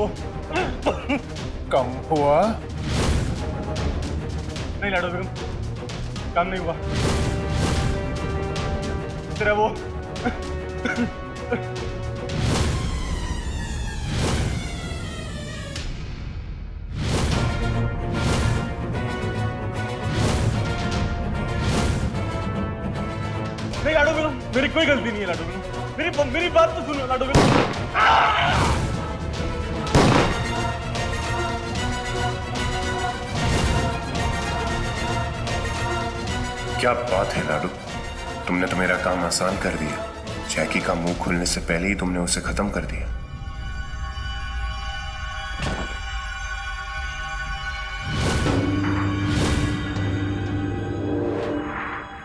वो। कम हुआ? नहीं लाडो बेगम, काम नहीं हुआ। तेरा वो नहीं लाडो बेगम, मेरी कोई गलती नहीं है लाडो बेगम। मेरी बात तो सुनो लाडो बेगम। क्या बात है लाडू, तुमने तो मेरा काम आसान कर दिया। जैकी का मुंह खुलने से पहले ही तुमने उसे खत्म कर दिया।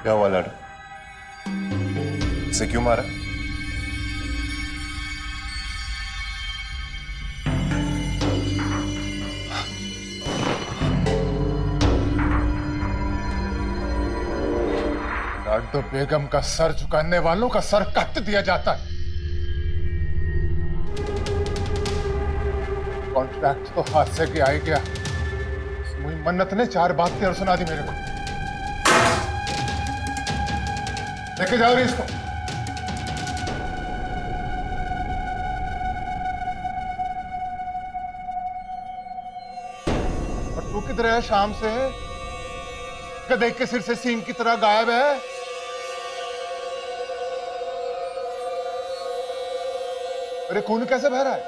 क्या हुआ लाडू, इसे क्यों मारा? लाडो बेगम का सर झुकाने वालों का सर काट दिया जाता है। कॉन्ट्रैक्ट तो हाथ से गया ही गया। मन्नत ने 4 बातें और सुना दी मेरे को। लेके जाओ रे इसको। और तू किधर है शाम से? गधे के सिर से सींग की तरह गायब है। अरे खून कैसे बह रहा है?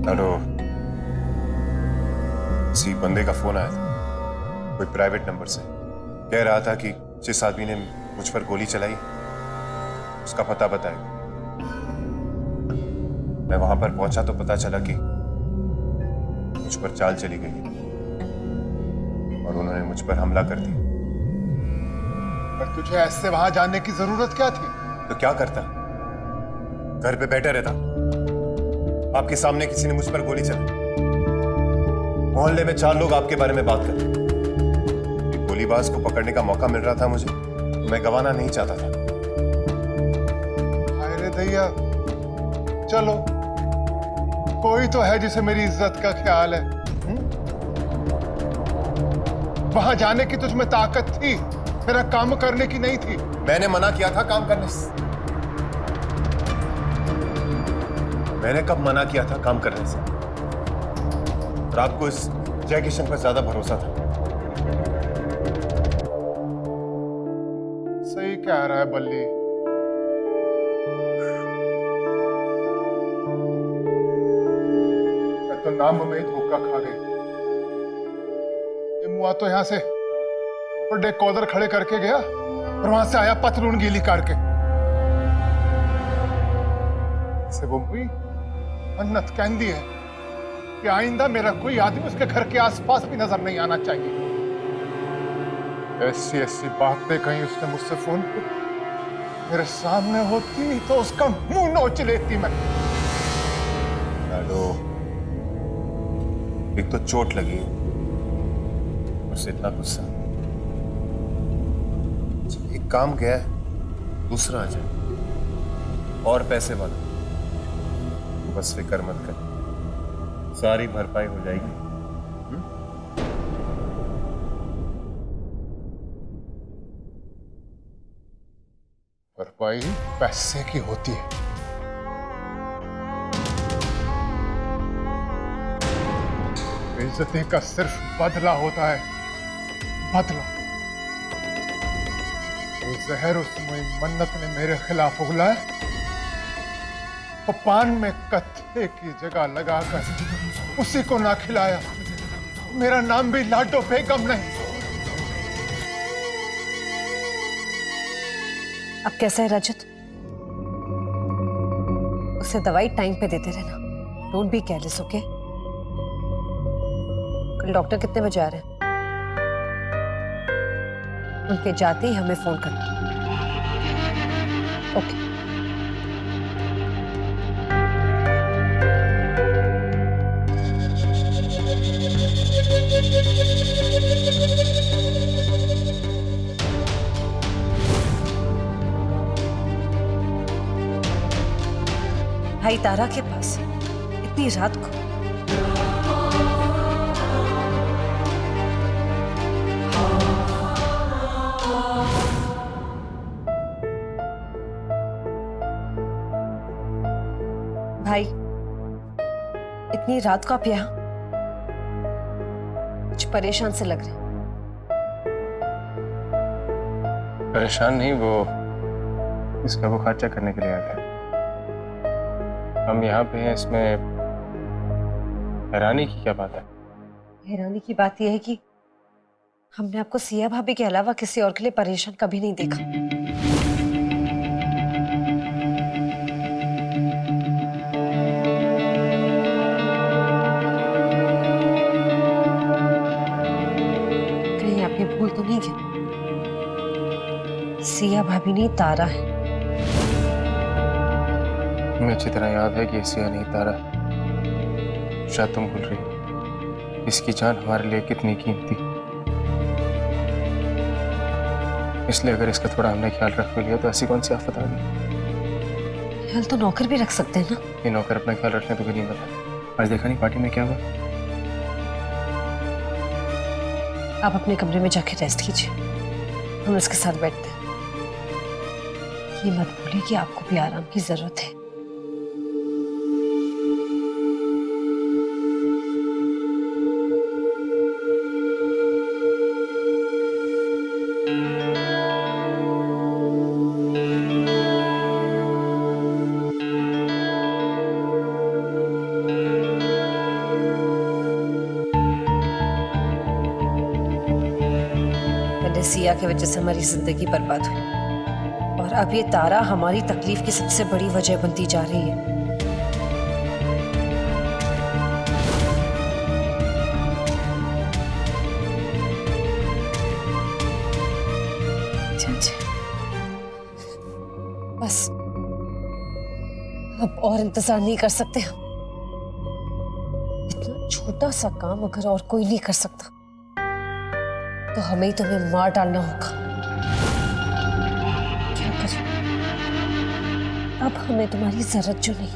लाडू, किसी बंदे का फोन आया था, कोई प्राइवेट नंबर से। कह रहा था कि जिस आदमी ने मुझ पर गोली चलाई उसका पता बताएगा। मैं वहां पर पहुंचा तो पता चला कि मुझ पर चाल चली गई और उन्होंने मुझ पर हमला कर दिया। पर तुझे ऐसे वहां जाने की जरूरत क्या थी? तो क्या करता, घर पे बैठा रहता। आपके सामने किसी ने मुझ पर गोली चलाई, मोहल्ले में 4 लोग आपके बारे में बात कर रहे। एक गोलीबाज को पकड़ने का मौका मिल रहा था मुझे, तो मैं गंवाना नहीं चाहता था। हाय रे दैया, चलो कोई तो है जिसे मेरी इज्जत का ख्याल है। वहां जाने की तुझ में ताकत थी, मेरा काम करने की नहीं थी। मैंने मना किया था काम करने से। मैंने कब मना किया था काम करने से? और आपको इस जय किशन पर ज्यादा भरोसा था। सही कह रहा है बल्ली। मैं तो नाम में ही धोखा खा गई। ये मुआ तो यहां से बड़े कॉलर खड़े करके गया और वहां से आया पतलून गीली करके। से वो हुई मन्नत कहती है कि आइंदा मेरा कोई आदमी उसके घर के आसपास भी नजर नहीं आना चाहिए। ऐसी ऐसी बातें कहीं उसने मुझसे फोन पर मेरे सामने होती तो उसका मुंह नोच लेती मैं। लाडो, एक तो चोट लगी, उससे इतना गुस्सा। एक काम गया है, दूसरा आ जाए और पैसे वाला। बस फिक्र मत कर, सारी भरपाई हो जाएगी। भरपाई पैसे की होती है। बेइज्जती का सिर्फ बदला होता है, बदला। वो जहर उस मन्नत ने मेरे खिलाफ उगला है, वो पान में कत्थे की जगह लगाकर उसी को ना खिलाया, मेरा नाम भी लाडो बेगम नहीं। अब कैसा है रजत? उसे दवाई टाइम पे देते रहना। Don't be careless, okay? कल डॉक्टर कितने बजे आ रहे हैं? उनके जाते ही हमें फोन करना। ओके। भाई तारा के पास इतनी रात को? भाई इतनी रात को आप यहाँ? कुछ परेशान से लग रहे हैं। परेशान नहीं, वो इसका बुखार चेक करने के लिए आ गया। हम यहाँ पे हैं, इसमें हैरानी की क्या बात है? हैरानी की बात यह है कि हमने आपको सिया भाभी के अलावा किसी और के लिए परेशान कभी नहीं देखा। कहीं आप ये भूल तो नहीं गए? सिया भाभी नहीं, तारा है। मुझे अच्छी तरह याद है कि सिया नहीं तारा। शायद तुम भूल रही हो इसकी जान हमारे लिए कितनी कीमती। इसलिए अगर इसका थोड़ा हमने ख्याल रख लिया तो ऐसी कौन सी आफत आ गई? ख्याल तो नौकर भी रख सकते हैं ना। ये नौकर अपना ख्याल रखने तो भी नहीं बता। आज देखा नहीं पार्टी में क्या हुआ? आप अपने कमरे में जाके रेस्ट कीजिए, हम उसके साथ बैठते हैं। ये मत भूलिए कि आपको भी आराम की जरूरत है। सिया की वजह से हमारी जिंदगी बर्बाद हुई और अब ये तारा हमारी तकलीफ की सबसे बड़ी वजह बनती जा रही है। बस अब और इंतजार नहीं कर सकते हम। इतना छोटा सा काम अगर और कोई नहीं कर सकता तो हमें ही तुम्हें मार डालना होगा। क्या करें? अब हमें तुम्हारी जरूरत जो नहीं।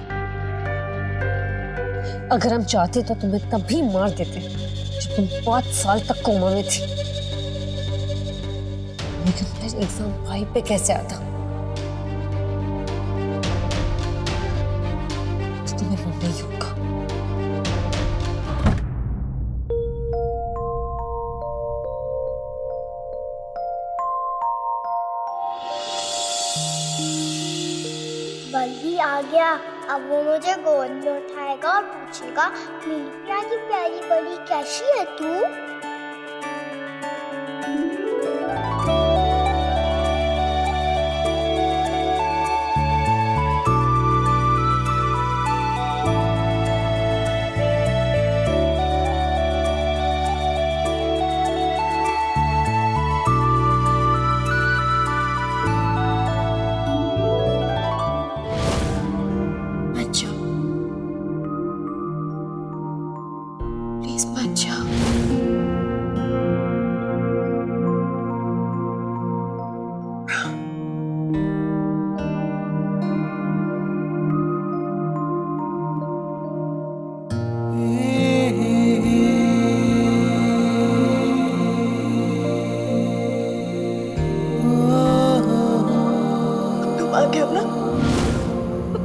अगर हम चाहते तो तुम्हें तभी मार देते जब तुम 5 साल तक कोमा में थी। लेकिन फिर एग्जाम भाई पे कैसे आता? तो तुम्हें मरना ही होगा। बल्दी आ गया। अब वो मुझे गोद में उठाएगा और पूछेगा, मेरी प्यारी प्यारी बड़ी कैसी है तू?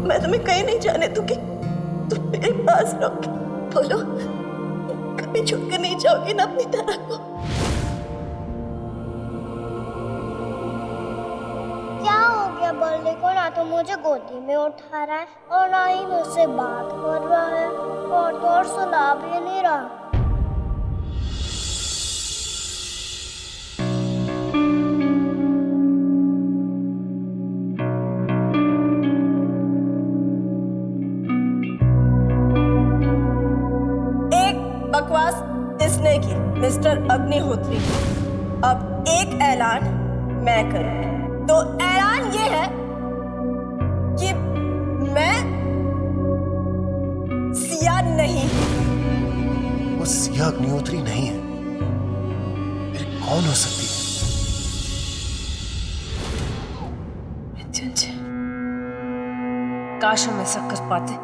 मैं तुम्हें कहीं नहीं जाने दूंगी। तुम मेरे पास रहोगे। बोलो, कभी छोड़कर नहीं जाओगी ना अपनी तरह को? क्या हो गया बल्दी को? ना तो मुझे गोदी में उठा रहा है और ना ही मुझसे बात कर रहा है और तो और सुना भी नहीं रहा। बकवास इसने की मिस्टर अग्निहोत्री। अब एक ऐलान मैं करूंगी। तो ऐलान ये है कि मैं सिया नहीं। वो सिया अग्निहोत्री नहीं है, फिर कौन हो सकती है? काश हम ऐसा कर पाते।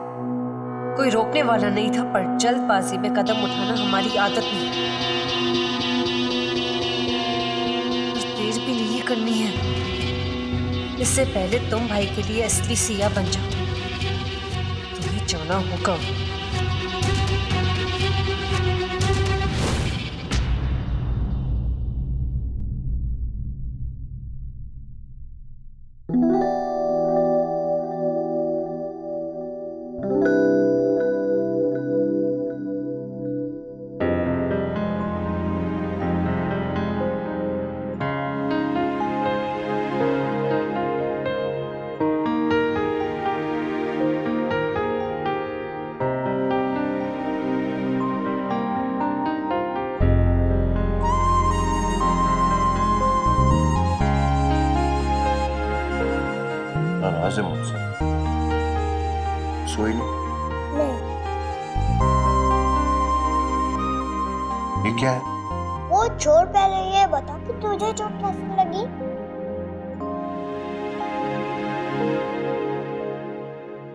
कोई रोकने वाला नहीं था, पर जल्दबाजी में कदम उठाना हमारी आदत नहीं। देर भी नहीं करनी है। इससे पहले तुम भाई के लिए असली सिया बन जाओ। तुम्हें जाना होगा। नाराज है मुझसे? सोई नहीं? नहीं, ये क्या है? वो छोड़, पहले ये बता कि तुझे चोट कैसे लगी?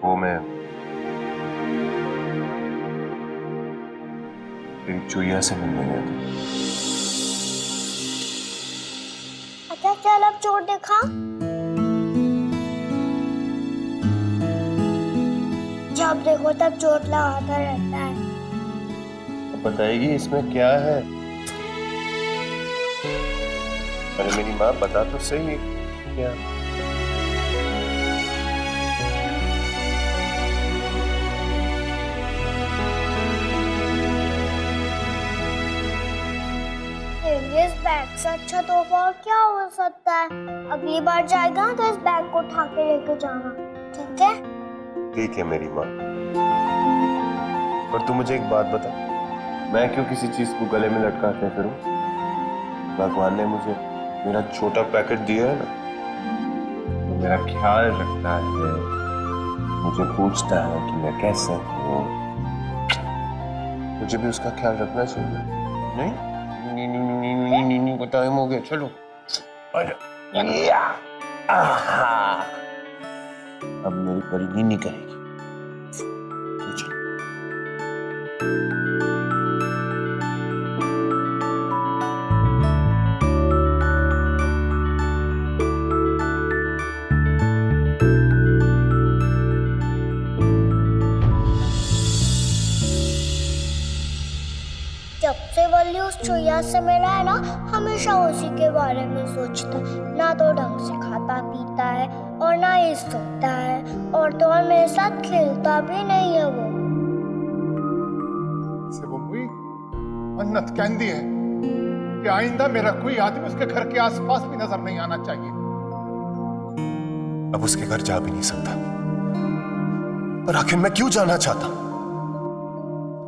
वो मैं तेरी चुईया से मिलने गया था। अच्छा चल, अब चोट दिखा। जब देखो तब चोट लगाता रहता है। अब बताएगी इसमें क्या है? अरे मेरी माँ, बता तो सही है क्या? इस बैग से अच्छा तोहफा और क्या हो सकता है? अगली बार जाएगा तो इस बैग को उठा के लेके जाना, ठीक है? ठीक है मेरी माँ। पर तू मुझे एक बात बता, मैं क्यों किसी चीज को गले में लटकाते फिरूं? भगवान ने मुझे मेरा छोटा पैकेट दिया है ना, तो मेरा ख्याल रखता है, मुझे पूछता है कि मैं कैसे हूँ। मुझे भी उसका ख्याल रखना चाहिए, नहीं? नहीं, टाइम हो गया, चलो। अब मेरी परी नहीं करेगी। चलो। जब से वल्ली उस चुईया से मिला है ना, हमेशा उसी के बारे में सोचता है। ना तो ढंग से खाता पीता है और ना ही सोता है, और तो और मेरे साथ खेलता भी नहीं है वो। से वो मुई मन्नत कहती है कि आइंदा मेरा कोई आदमी उसके घर के आसपास भी नजर नहीं आना चाहिए। अब उसके घर जा भी नहीं सकता। पर आखिर मैं क्यों जाना चाहता?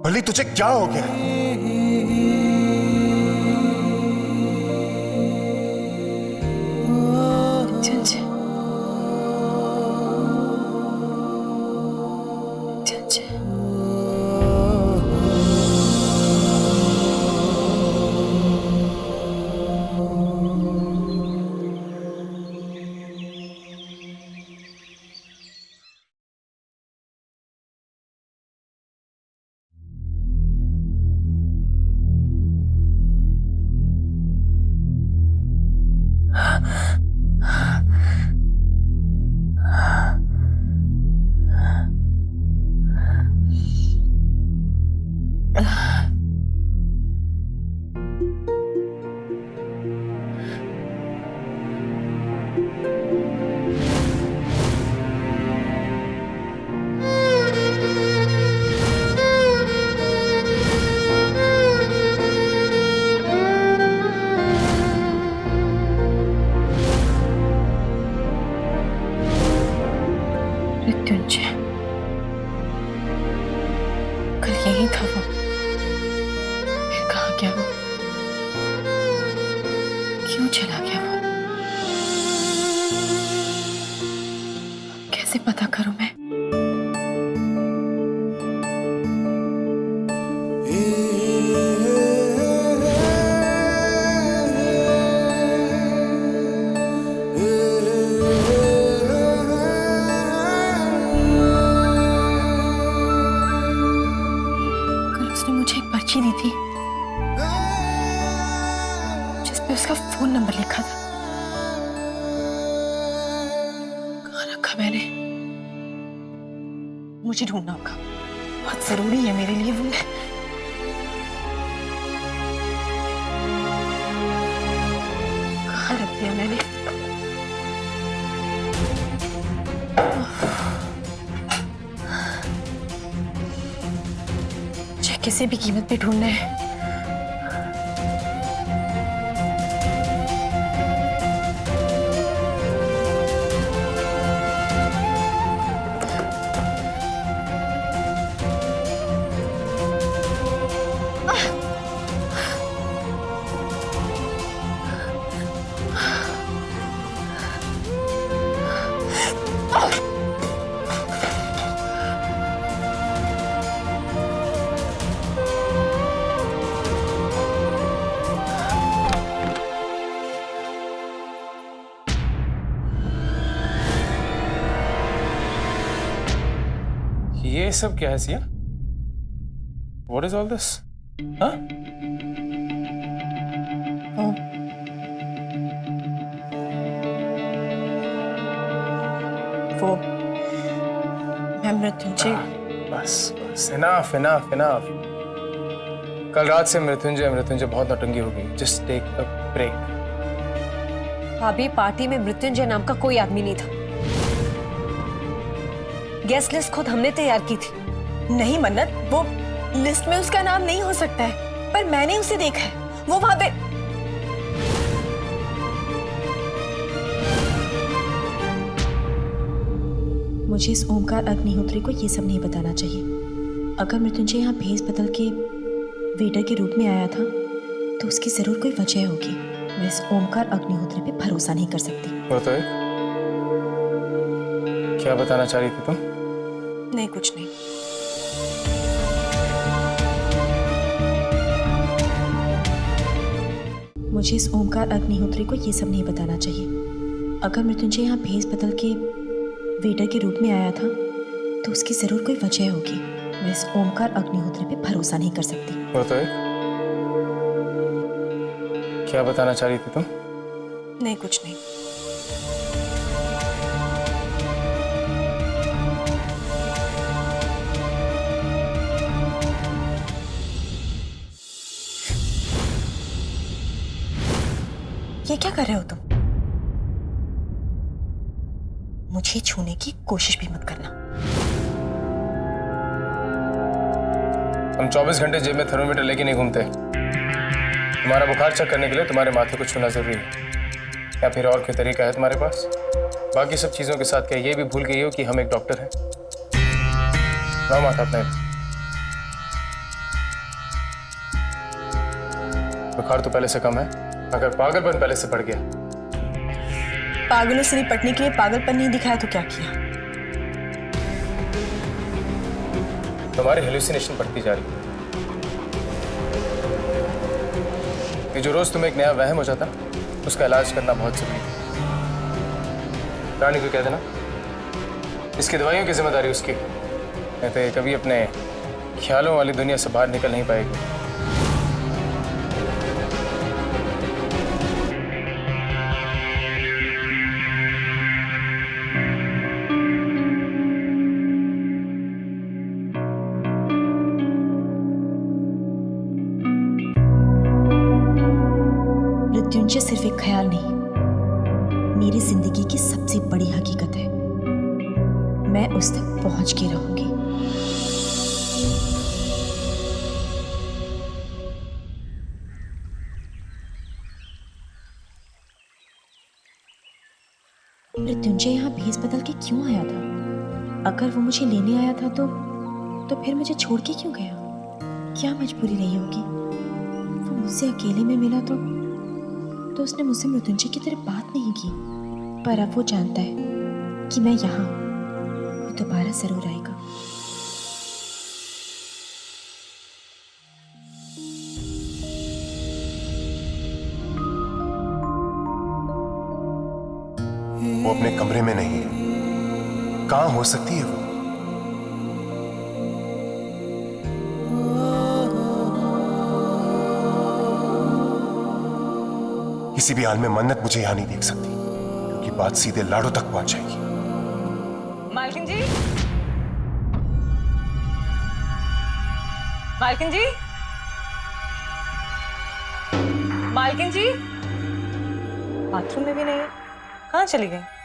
भली तुझे क्या हो गया? मृत्युंजय, कल यही था वो। कहाँ गया वो? क्यों चला गया वो? कैसे पता करूं मैं? रखा मैंने। मुझे ढूंढना होगा, बहुत जरूरी है मेरे लिए वो। कहाँ रख दिया मैंने? मुझे किसी भी कीमत पे ढूंढना है। ये सब क्या है Siya? What is all this? हाँ? वो मैं मृत्युंजय। बस बस इनफ इनफ इनफ। कल रात से मृत्युंजय बहुत नौटंकी हो गई। Just take a break. भाभी, पार्टी में मृत्युंजय नाम का कोई आदमी नहीं था। गेस्ट लिस्ट खुद हमने तैयार की थी। नहीं मन्नत, वो लिस्ट में उसका नाम नहीं हो सकता है, पर मैंने उसे देखा है। वो वहां पे। मुझे इस ओमकार अग्निहोत्री को ये सब नहीं बताना चाहिए। अगर मृत्युंजय यहाँ भेस बदल के वेटर के रूप में आया था तो उसकी जरूर कोई वजह होगी। मैं इस ओमकार अग्निहोत्री पे भरोसा नहीं कर सकती। वो तो क्या बताना चाह रही थी तुम? नहीं, कुछ नहीं। मुझे इस ओमकार अग्निहोत्री को ये सब नहीं बताना चाहिए। अगर मृत्युंजय यहाँ भेस बदल के वेटर के रूप में आया था तो उसकी जरूर कोई वजह होगी। मैं इस ओमकार अग्निहोत्री पे भरोसा नहीं कर सकती। वो तो क्या बताना चाह रही थी तुम? नहीं, कुछ नहीं। ये क्या कर रहे हो तुम? मुझे छूने की कोशिश भी मत करना। हम 24 घंटे जेब में थर्मोमीटर लेके नहीं घूमते। तुम्हारा बुखार चेक करने के लिए तुम्हारे माथे को छूना जरूरी है, या फिर और कोई तरीका है तुम्हारे पास? बाकी सब चीजों के साथ क्या ये भी भूल गई हो कि हम एक डॉक्टर हैं? लाओ माथा अपना। बुखार तो पहले से कम है, अगर पागलपन पहले से बढ़ गया। पागलों से निपटने के लिए पागलपन नहीं दिखाया तो क्या किया? तुम्हारी हेलुसिनेशन बढ़ती जा रही है। ये जो रोज तुम्हें एक नया वहम हो जाता, उसका इलाज करना बहुत जरूरी है। रानी को कह देना, इसकी दवाइयों की जिम्मेदारी उसकी, नहीं तो ये कभी अपने ख्यालों वाली दुनिया से बाहर निकल नहीं पाएगी। मृत्युंजय सिर्फ एक ख्याल नहीं, मेरी जिंदगी की सबसे बड़ी हकीकत है। मैं उस तक पहुंच के रहूंगी। मृत्युंजय यहाँ भेस बदल के क्यों आया था? अगर वो मुझे लेने आया था तो फिर मुझे छोड़ के क्यों गया? क्या मजबूरी रही होगी? वो मुझसे अकेले में मिला तो उसने मुझसे मृत्युंजय की तरह बात नहीं की, पर अब वो जानता है कि मैं यहाँ हूं। वो दोबारा जरूर आएगा। वो अपने कमरे में नहीं है। कहां हो सकती है वो? किसी भी हाल में मन्नत मुझे यहां नहीं देख सकती, क्योंकि बात सीधे लाडो तक पहुंच जाएगी। मालकिन जी, मालकिन जी, मालकिन जी, बाथरूम में भी नहीं है, कहाँ चली गई?